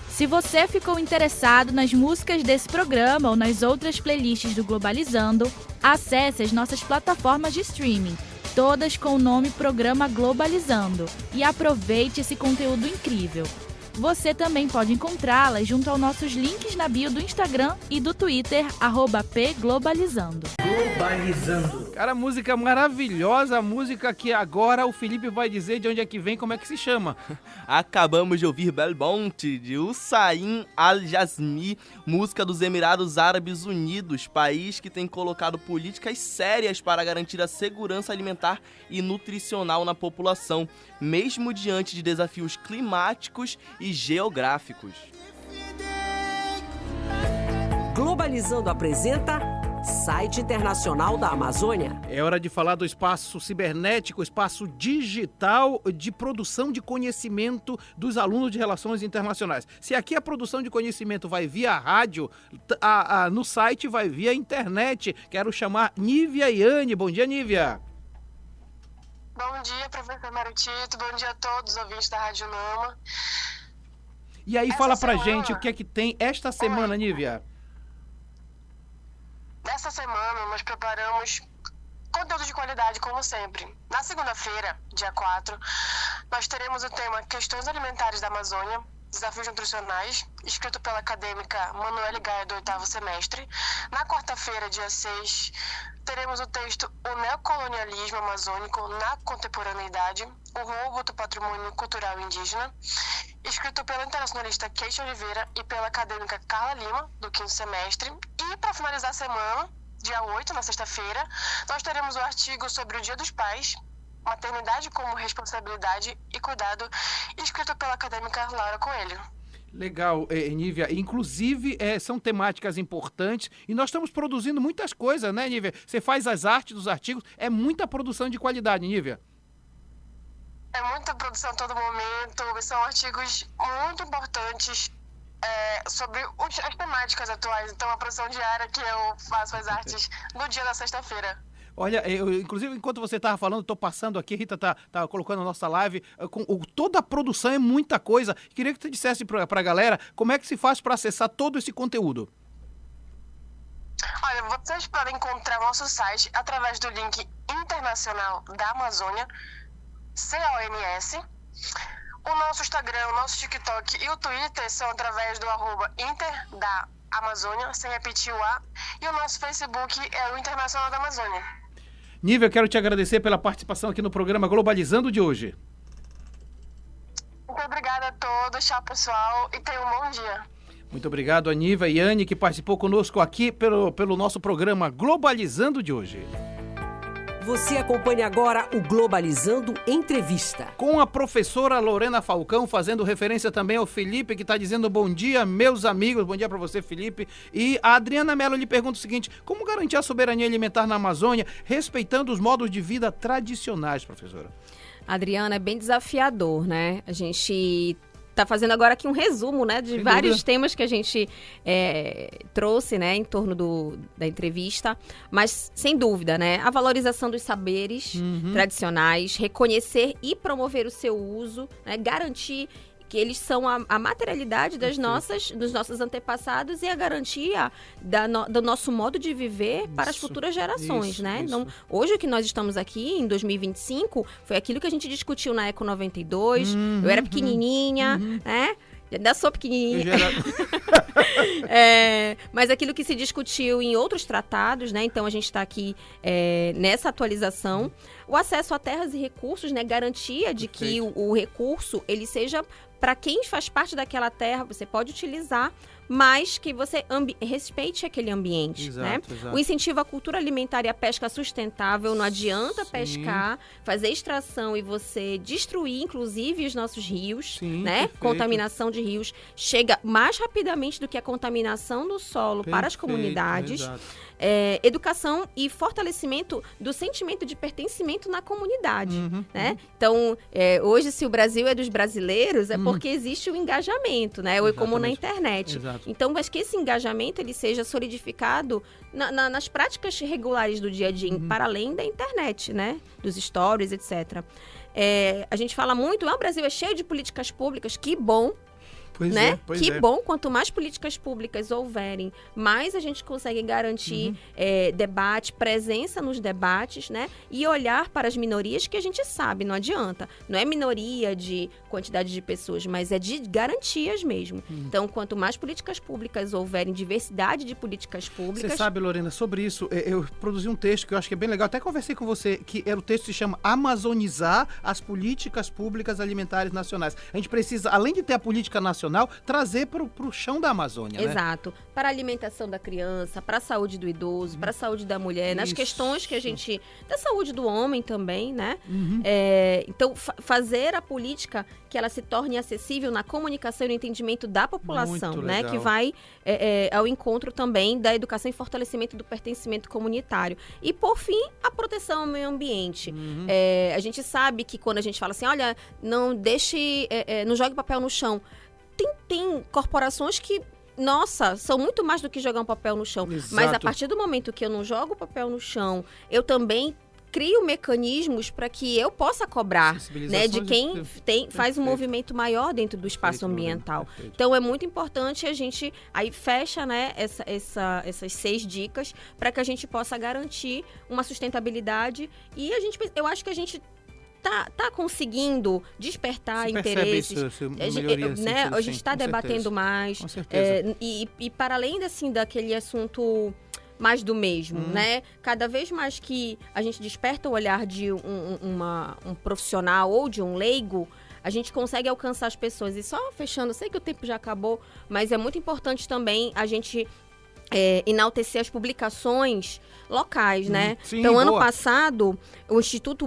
Se você ficou interessado nas músicas desse programa ou nas outras playlists do Globalizando, acesse as nossas plataformas de streaming, todas com o nome Programa Globalizando, e aproveite esse conteúdo incrível. Você também pode encontrá-las junto aos nossos links na bio do Instagram e do Twitter, @pglobalizando. Globalizando. Cara, música maravilhosa, música que agora o Felipe vai dizer de onde é que vem, como é que se chama. Acabamos de ouvir Bell Bond, de Hussain Al-Jazmi, música dos Emirados Árabes Unidos, país que tem colocado políticas sérias para garantir a segurança alimentar e nutricional na população, mesmo diante de desafios climáticos e geográficos. Globalizando apresenta Site Internacional da Amazônia. É hora de falar do espaço cibernético, espaço digital de produção de conhecimento dos alunos de Relações Internacionais. Se aqui a produção de conhecimento vai via rádio, no site vai via internet. Quero chamar Nívia Iane. Bom dia, Nívia. Bom dia, professor Marutito. Bom dia a todos os ouvintes da Rádio Nama. E aí, fala pra gente o que é que tem esta semana, Nívia. Nessa semana, nós preparamos conteúdo de qualidade, como sempre. Na segunda-feira, dia 4, nós teremos o tema Questões Alimentares da Amazônia, Desafios Nutricionais, escrito pela acadêmica Manuele Gaia, do 8º semestre. Na quarta-feira, dia 6, teremos o texto O Neocolonialismo Amazônico na Contemporaneidade, o roubo do patrimônio cultural indígena, escrito pela internacionalista Kate Oliveira e pela acadêmica Carla Lima, do 5º semestre. E, para finalizar a semana, dia 8, na sexta-feira, nós teremos o artigo sobre o Dia dos Pais, Maternidade como Responsabilidade e Cuidado, escrito pela acadêmica Laura Coelho. Legal, Nívia. Inclusive, são temáticas importantes e nós estamos produzindo muitas coisas, né, Nívia? Você faz as artes dos artigos, é muita produção de qualidade, Nívia. É muita produção a todo momento, são artigos muito importantes sobre as temáticas atuais. Então, a produção diária que eu faço as artes no dia da sexta-feira. Olha, inclusive, enquanto você estava falando, estou passando aqui, a Rita tá colocando a nossa live, toda a produção é muita coisa. Queria que você dissesse para a galera como é que se faz para acessar todo esse conteúdo. Olha, vocês podem encontrar nosso site através do link internacional da Amazônia, CONS. O nosso Instagram, o nosso TikTok e o Twitter são através do @Inter da Amazônia, sem repetir o A. E o nosso Facebook é o Internacional da Amazônia. Nívia, eu quero te agradecer pela participação aqui no programa Globalizando de hoje. Muito obrigada a todos, tchau pessoal, e tenham um bom dia. Muito obrigado a Nívia e Anne, que participou conosco aqui pelo nosso programa Globalizando de hoje. Você acompanha agora o Globalizando Entrevista. Com a professora Lorena Falcão, fazendo referência também ao Felipe, que está dizendo bom dia, meus amigos. Bom dia para você, Felipe. E a Adriana Mello lhe pergunta o seguinte: como garantir a soberania alimentar na Amazônia, respeitando os modos de vida tradicionais, professora? Adriana, é bem desafiador, né? A gente está fazendo agora aqui um resumo, né, de vários temas que a gente trouxe, né, em torno da entrevista, mas sem dúvida, né, a valorização dos saberes tradicionais, reconhecer e promover o seu uso, né, garantir que eles são a materialidade dos nossos antepassados e a garantia do nosso modo de viver para as futuras gerações, né? Então, hoje o que nós estamos aqui, em 2025, foi aquilo que a gente discutiu na Eco 92, eu era pequenininha, né? Ainda sou pequenininha. Mas aquilo que se discutiu em outros tratados, né? Então, a gente está aqui nessa atualização. O acesso a terras e recursos, né? Garantia de que o recurso, ele seja para quem faz parte daquela terra, você pode utilizar, mas que você respeite aquele ambiente, né? Exato. O incentivo à cultura alimentar e à pesca sustentável, não adianta pescar, fazer extração e você destruir, inclusive, os nossos rios, né? Perfeito. Contaminação de rios chega mais rapidamente do que a contaminação do solo para as comunidades. Educação e fortalecimento do sentimento de pertencimento na comunidade, né? Então, hoje, se o Brasil é dos brasileiros, é porque existe o engajamento, né? Ou como na internet. Exato. Então, mas que esse engajamento ele seja solidificado nas práticas regulares do dia a dia, para além da internet, né? Dos stories, etc. A gente fala muito, o Brasil é cheio de políticas públicas, que bom. Que bom, quanto mais políticas públicas houverem, mais a gente consegue garantir debate, presença nos debates, né? E olhar para as minorias, que a gente sabe, não adianta. Não é minoria de quantidade de pessoas, mas é de garantias mesmo. Então, quanto mais políticas públicas houverem, diversidade de políticas públicas... Você sabe, Lorena, sobre isso, eu produzi um texto que eu acho que é bem legal, até conversei com você, que o texto se chama Amazonizar as Políticas Públicas Alimentares Nacionais. A gente precisa, além de ter a política nacional, trazer para o chão da Amazônia, Exato. Né? Para a alimentação da criança, para a saúde do idoso, para a saúde da mulher, nas questões que a gente... Da saúde do homem também, né? Então, fazer a política que ela se torne acessível na comunicação e no entendimento da população, né? Que vai ao encontro também da educação e fortalecimento do pertencimento comunitário. E, por fim, a proteção ao meio ambiente. A gente sabe que quando a gente fala assim, olha, não deixe... não jogue papel no chão. Tem corporações que, nossa, são muito mais do que jogar um papel no chão. Exato. Mas a partir do momento que eu não jogo o papel no chão, eu também crio mecanismos para que eu possa cobrar, né, de quem faz um movimento maior dentro do espaço ambiental. Então, é muito importante a gente aí fecha, né, essas 6 dicas para que a gente possa garantir uma sustentabilidade e eu acho que a gente tá conseguindo despertar Se percebe interesses. isso, melhoria nesse sentido, A gente está com debatendo certeza. mais. Com certeza. E para além daquele assunto mais do mesmo, né? Cada vez mais que a gente desperta o olhar de um profissional ou de um leigo, a gente consegue alcançar as pessoas. E só fechando, eu sei que o tempo já acabou, mas é muito importante também a gente enaltecer as publicações locais, né? Sim, então, ano boa. passado, o Instituto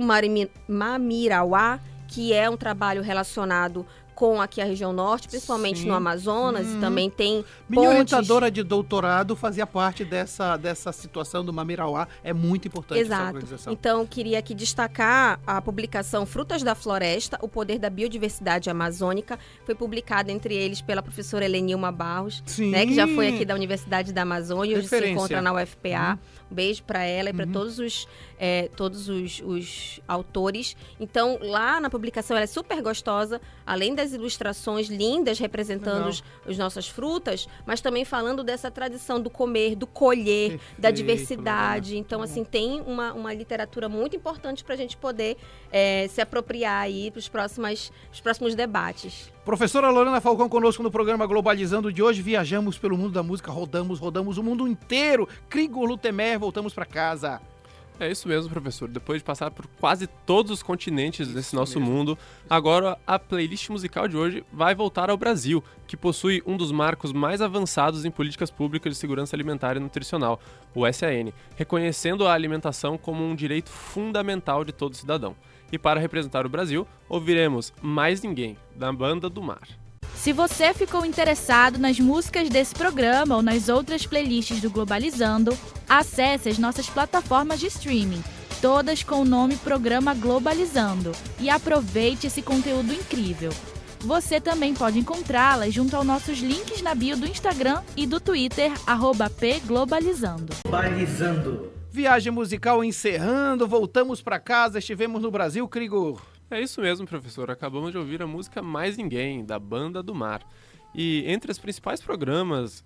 Mamirauá, que é um trabalho relacionado com aqui a região norte, principalmente Sim. no Amazonas, e também tem Minha pontes. orientadora de doutorado fazia parte dessa situação do Mamirauá. É muito importante essa Exato. organização. Então, queria aqui destacar a publicação Frutas da Floresta, o poder da biodiversidade amazônica. Foi publicada entre eles pela professora Helenilma Barros, Sim. né, que já foi aqui da Universidade da Amazônia, hoje se Referência. encontra na UFPA. Um beijo para ela e para todos os autores. Então, lá na publicação, ela é super gostosa, além das ilustrações lindas representando as nossas frutas, mas também falando dessa tradição do comer, do colher, da Perfeito, diversidade. Lorena. Então, assim, tem uma literatura muito importante para a gente poder se apropriar aí para os próximos debates. Professora Lorena Falcão conosco no programa Globalizando de hoje. Viajamos pelo mundo da música, rodamos o mundo inteiro. Krigor Lutemeyer, voltamos para casa. É isso mesmo, professor. Depois de passar por quase todos os continentes desse nosso mundo, agora a playlist musical de hoje vai voltar ao Brasil, que possui um dos marcos mais avançados em políticas públicas de segurança alimentar e nutricional, o SAN, reconhecendo a alimentação como um direito fundamental de todo cidadão. E para representar o Brasil, ouviremos Mais Ninguém, da Banda do Mar. Se você ficou interessado nas músicas desse programa ou nas outras playlists do Globalizando, acesse as nossas plataformas de streaming, todas com o nome Programa Globalizando, e aproveite esse conteúdo incrível. Você também pode encontrá-las junto aos nossos links na bio do Instagram e do Twitter, @pglobalizando. Viagem musical encerrando, voltamos para casa, estivemos no Brasil, Krigor. É isso mesmo, professor. Acabamos de ouvir a música Mais Ninguém, da Banda do Mar. E entre os principais programas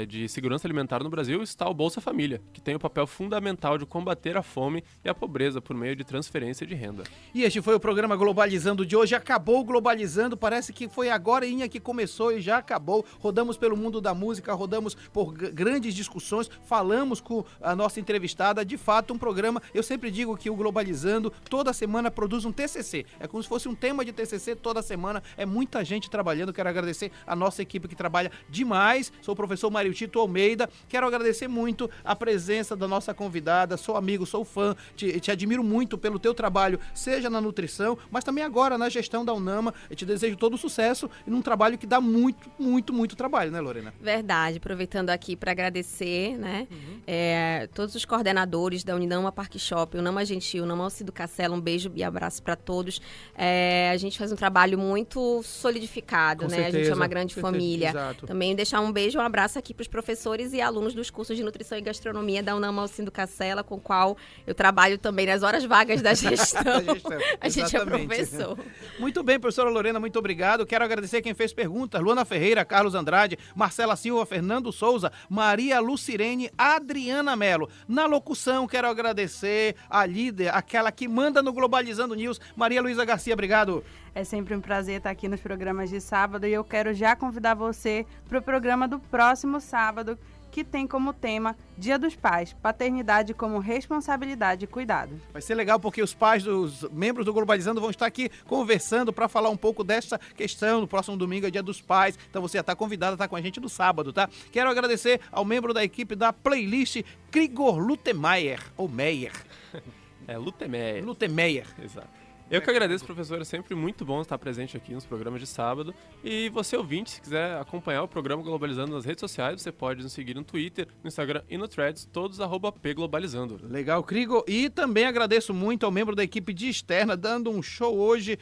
de segurança alimentar no Brasil está o Bolsa Família, que tem o papel fundamental de combater a fome e a pobreza por meio de transferência de renda. E este foi o programa Globalizando de hoje. Acabou o Globalizando, parece que foi agorinha que começou e já acabou. Rodamos pelo mundo da música, rodamos por grandes discussões, falamos com a nossa entrevistada. De fato, um programa, eu sempre digo que o Globalizando toda semana produz um TCC. É como se fosse um tema de TCC toda semana. É muita gente trabalhando. Quero agradecer a nossa equipe que trabalha demais. Sou o professor Mário Tito Almeida. Quero agradecer muito a presença da nossa convidada. Sou amigo, sou fã, te admiro muito pelo teu trabalho, seja na nutrição, mas também agora na gestão da UNAMA. Eu te desejo todo o sucesso e num trabalho que dá muito, muito, muito trabalho, né, Lorena? Verdade. Aproveitando aqui para agradecer, né, todos os coordenadores da Uninama Parque Shopping, Unama Gentil, Unama Alcido Castelo, um beijo e abraço para todos. A gente faz um trabalho muito solidificado, Com né? certeza, A gente é uma grande com certeza, família. exato. Também deixar um beijo e um abraço aqui para os professores e alunos dos cursos de Nutrição e Gastronomia da Unama Alcindo Castelo, com o qual eu trabalho também nas horas vagas da gestão. A gente é Exatamente. professor. Muito bem, professora Lorena, muito obrigado. Quero agradecer quem fez perguntas: Luana Ferreira, Carlos Andrade, Marcela Silva, Fernando Souza, Maria Lucirene, Adriana Mello. Na locução, quero agradecer a líder, aquela que manda no Globalizando News, Maria Luísa Garcia, obrigado. É sempre um prazer estar aqui nos programas de sábado e eu quero já convidar você para o programa do próximo sábado, que tem como tema Dia dos Pais, paternidade como responsabilidade e cuidado. Vai ser legal porque os pais dos membros do Globalizando vão estar aqui conversando para falar um pouco dessa questão. No próximo domingo é Dia dos Pais, então você já está convidado a estar com a gente no sábado, tá? Quero agradecer ao membro da equipe da playlist, Krigor Lutemeyer, ou Meyer. É Lutemeyer. Lutemeyer. Exato. Eu que agradeço, professor. É sempre muito bom estar presente aqui nos programas de sábado. E você, ouvinte, se quiser acompanhar o programa Globalizando nas redes sociais, você pode nos seguir no Twitter, no Instagram e no Threads, todos @pglobalizando. Legal, Krigor. E também agradeço muito ao membro da equipe de externa, dando um show hoje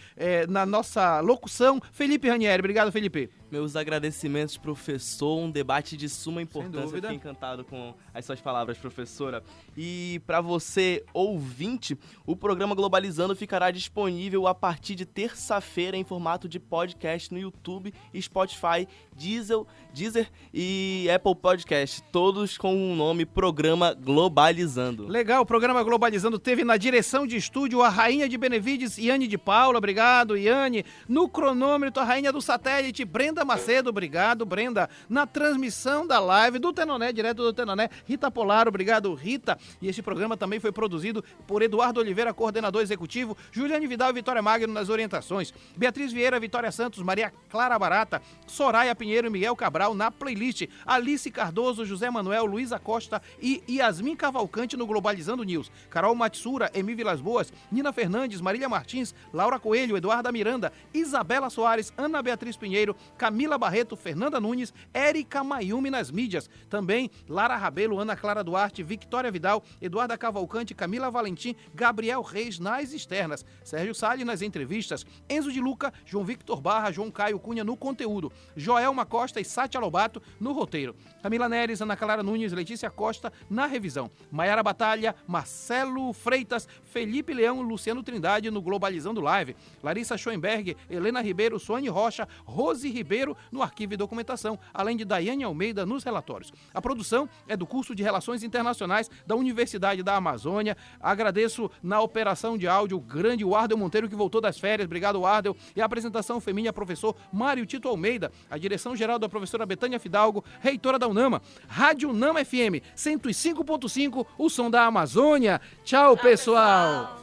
na nossa locução, Felipe Ranieri. Obrigado, Felipe. Meus agradecimentos, professor. Um debate de suma importância. dúvida. Fiquei encantado com as suas palavras, professora. E para você, ouvinte, o programa Globalizando ficará disponível disponível a partir de terça-feira em formato de podcast no YouTube, Spotify, Deezer e Apple Podcast, todos com o nome Programa Globalizando. Legal, o Programa Globalizando teve na direção de estúdio a rainha de Benevides, Iane de Paula, obrigado, Iane. No cronômetro, a rainha do satélite, Brenda Macedo, obrigado, Brenda. Na transmissão da live do Tenoné, direto do Tenoné, Rita Polaro, obrigado, Rita. E esse programa também foi produzido por Eduardo Oliveira, coordenador executivo, Juliane Vidal e Vitória Magno nas orientações, Beatriz Vieira, Vitória Santos, Maria Clara Barata, Soraya Pinheiro e Miguel Cabral na playlist, Alice Cardoso, José Manuel, Luísa Costa e Yasmin Cavalcante no Globalizando News, Carol Matsura, Emi Vilas Boas, Nina Fernandes, Marília Martins, Laura Coelho, Eduarda Miranda, Isabela Soares, Ana Beatriz Pinheiro, Camila Barreto, Fernanda Nunes, Érica Mayumi nas mídias, também Lara Rabelo, Ana Clara Duarte, Victória Vidal, Eduarda Cavalcante, Camila Valentim, Gabriel Reis nas externas, Sérgio Salles nas entrevistas, Enzo de Luca, João Victor Barra, João Caio Cunha no conteúdo, Joelma Costa e Sátia Lobato no roteiro, Camila Neres, Ana Clara Nunes, Letícia Costa na revisão, Maiara Batalha, Marcelo Freitas, Felipe Leão, Luciano Trindade no Globalizando Live, Larissa Schoenberg, Helena Ribeiro, Suane Rocha, Rose Ribeiro no arquivo e documentação, além de Daiane Almeida nos relatórios. A produção é do curso de Relações Internacionais da Universidade da Amazônia. Agradeço na operação de áudio o grande Wardel Monteiro, que voltou das férias, obrigado Wardel, e a apresentação feminina professor Mário Tito Almeida, a direção geral da professora Betânia Fidalgo, reitora da UNAMA, Rádio UNAMA FM 105.5, o som da Amazônia. Tchau, pessoal.